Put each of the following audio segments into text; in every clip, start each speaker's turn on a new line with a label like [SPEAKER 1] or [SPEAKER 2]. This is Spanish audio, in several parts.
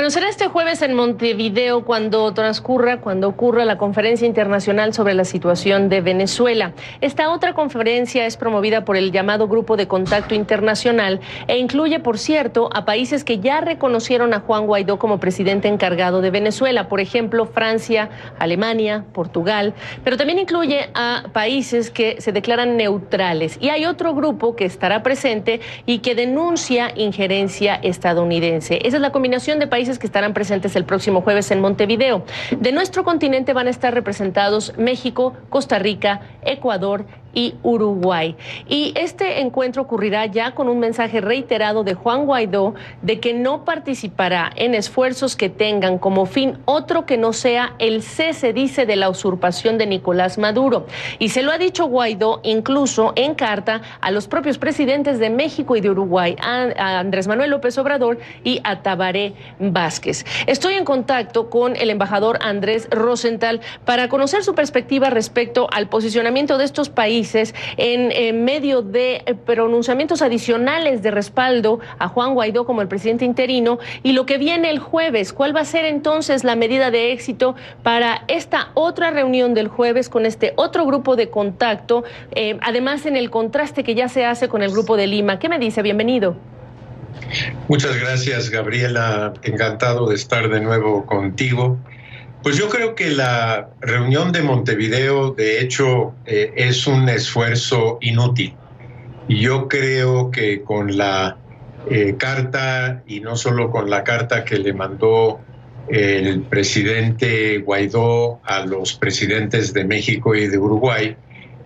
[SPEAKER 1] Bueno, será este jueves en Montevideo cuando ocurra la conferencia internacional sobre la situación de Venezuela. Esta otra conferencia es promovida por el llamado Grupo de Contacto Internacional e incluye, por cierto, a países que ya reconocieron a Juan Guaidó como presidente encargado de Venezuela, por ejemplo, Francia, Alemania, Portugal, pero también incluye a países que se declaran neutrales. Y hay otro grupo que estará presente y que denuncia injerencia estadounidense. Esa es la combinación de países que estarán presentes el próximo jueves en Montevideo. De nuestro continente van a estar representados México, Costa Rica, Ecuador y Uruguay. Y este encuentro ocurrirá ya con un mensaje reiterado de Juan Guaidó de que no participará en esfuerzos que tengan como fin otro que no sea el cese, dice, de la usurpación de Nicolás Maduro. Y se lo ha dicho Guaidó incluso en carta a los propios presidentes de México y de Uruguay, a Andrés Manuel López Obrador y a Tabaré Vázquez. Estoy en contacto con el embajador Andrés Rosenthal para conocer su perspectiva respecto al posicionamiento de estos países en medio de pronunciamientos adicionales de respaldo a Juan Guaidó como el presidente interino y lo que viene el jueves. ¿Cuál va a ser entonces la medida de éxito para esta otra reunión del jueves con este otro grupo de contacto? Además, en el contraste que ya se hace con el grupo de Lima. ¿Qué me dice? Bienvenido.
[SPEAKER 2] Muchas gracias, Gabriela. Encantado de estar de nuevo contigo. Pues yo creo que la reunión de Montevideo, de hecho, es un esfuerzo inútil. Y yo creo que con la carta, y no solo con la carta que le mandó el presidente Guaidó a los presidentes de México y de Uruguay,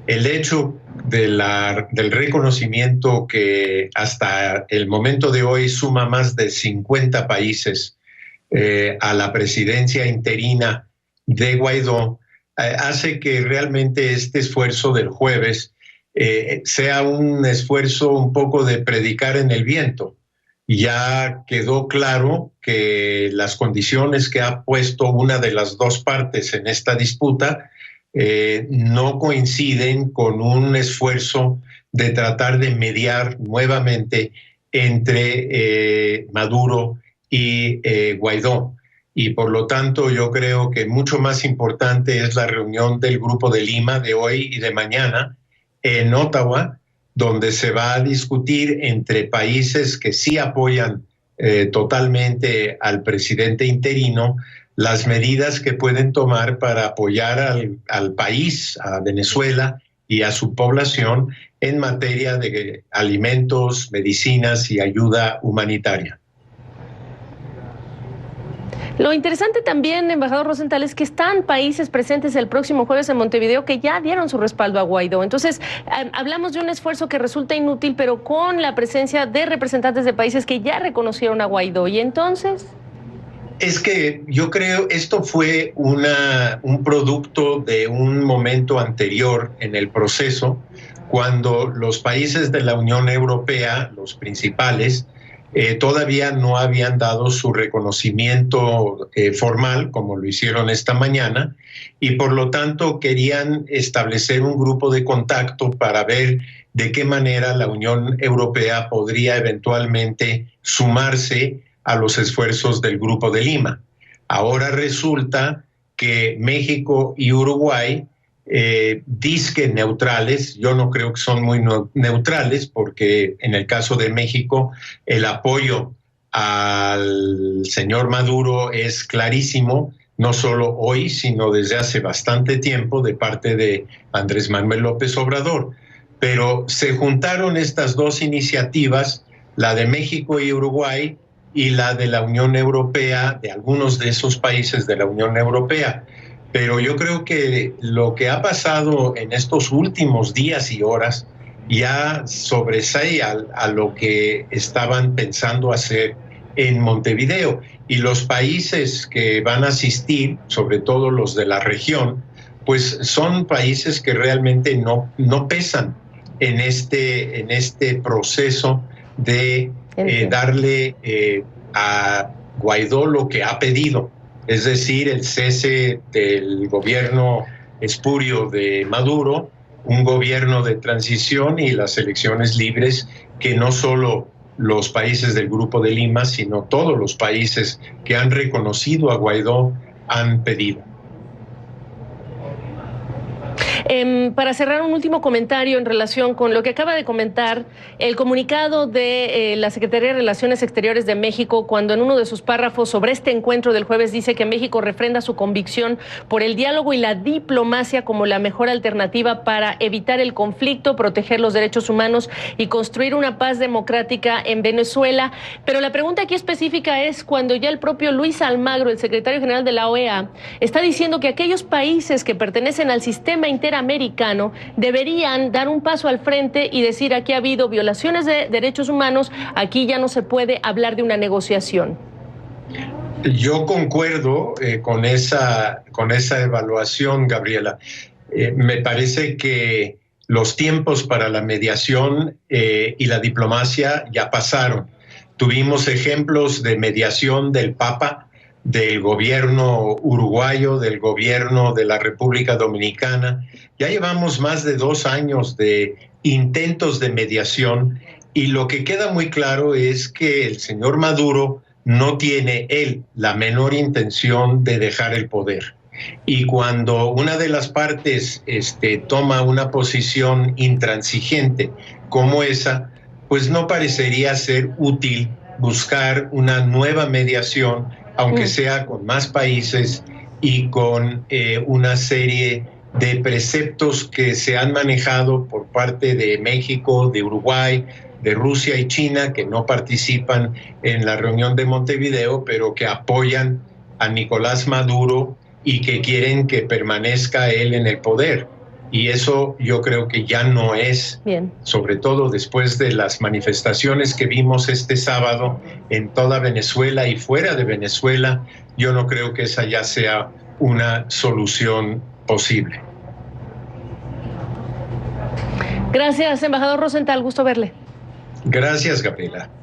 [SPEAKER 2] el hecho del reconocimiento que hasta el momento de hoy suma más de 50 países a la presidencia interina de Guaidó, hace que realmente este esfuerzo del jueves sea un esfuerzo un poco de predicar en el viento. Ya quedó claro que las condiciones que ha puesto una de las dos partes en esta disputa no coinciden con un esfuerzo de tratar de mediar nuevamente entre Maduro y Guaidó. Y por lo tanto yo creo que mucho más importante es la reunión del Grupo de Lima de hoy y de mañana en Ottawa, donde se va a discutir entre países que sí apoyan totalmente al presidente interino las medidas que pueden tomar para apoyar al país, a Venezuela y a su población en materia de alimentos, medicinas y ayuda humanitaria.
[SPEAKER 1] Lo interesante también, embajador Rosenthal, es que están países presentes el próximo jueves en Montevideo que ya dieron su respaldo a Guaidó. Entonces, hablamos de un esfuerzo que resulta inútil, pero con la presencia de representantes de países que ya reconocieron a Guaidó. ¿Y entonces?
[SPEAKER 2] Es que yo creo esto fue un producto de un momento anterior en el proceso, cuando los países de la Unión Europea, los principales, todavía no habían dado su reconocimiento formal, como lo hicieron esta mañana, y por lo tanto querían establecer un grupo de contacto para ver de qué manera la Unión Europea podría eventualmente sumarse a los esfuerzos del Grupo de Lima. Ahora resulta que México y Uruguay, disque neutrales, yo no creo que son muy neutrales, porque en el caso de México el apoyo al señor Maduro es clarísimo, no solo hoy, sino desde hace bastante tiempo de parte de Andrés Manuel López Obrador. Pero se juntaron estas dos iniciativas, la de México y Uruguay y la de la Unión Europea, de algunos de esos países de la Unión Europea. Pero yo creo que lo que ha pasado en estos últimos días y horas ya sobresale a lo que estaban pensando hacer en Montevideo. Y los países que van a asistir, sobre todo los de la región, pues son países que realmente no pesan en este proceso de darle a Guaidó lo que ha pedido, es decir, el cese del gobierno espurio de Maduro, un gobierno de transición y las elecciones libres que no solo los países del Grupo de Lima, sino todos los países que han reconocido a Guaidó han pedido.
[SPEAKER 1] Para cerrar, un último comentario en relación con lo que acaba de comentar el comunicado de la Secretaría de Relaciones Exteriores de México, cuando en uno de sus párrafos sobre este encuentro del jueves dice que México refrenda su convicción por el diálogo y la diplomacia como la mejor alternativa para evitar el conflicto, proteger los derechos humanos y construir una paz democrática en Venezuela. Pero la pregunta aquí específica es cuando ya el propio Luis Almagro, el secretario general de la OEA, está diciendo que aquellos países que pertenecen al sistema interamericano deberían dar un paso al frente y decir: aquí ha habido violaciones de derechos humanos, aquí ya no se puede hablar de una negociación.
[SPEAKER 2] Yo concuerdo con esa evaluación, Gabriela. Me parece que los tiempos para la mediación y la diplomacia ya pasaron. Tuvimos ejemplos de mediación del Papa, del gobierno uruguayo, del gobierno de la República Dominicana. Ya llevamos más de 2 años de intentos de mediación y lo que queda muy claro es que el señor Maduro no tiene la menor intención de dejar el poder. Y cuando una de las partes toma una posición intransigente como esa, pues no parecería ser útil buscar una nueva mediación, aunque sea con más países y con una serie de preceptos que se han manejado por parte de México, de Uruguay, de Rusia y China, que no participan en la reunión de Montevideo, pero que apoyan a Nicolás Maduro y que quieren que permanezca él en el poder. Y eso yo creo que ya no es, bien, sobre todo después de las manifestaciones que vimos este sábado en toda Venezuela y fuera de Venezuela, yo no creo que esa ya sea una solución posible.
[SPEAKER 1] Gracias, embajador Rosenthal, gusto verle.
[SPEAKER 2] Gracias, Gabriela.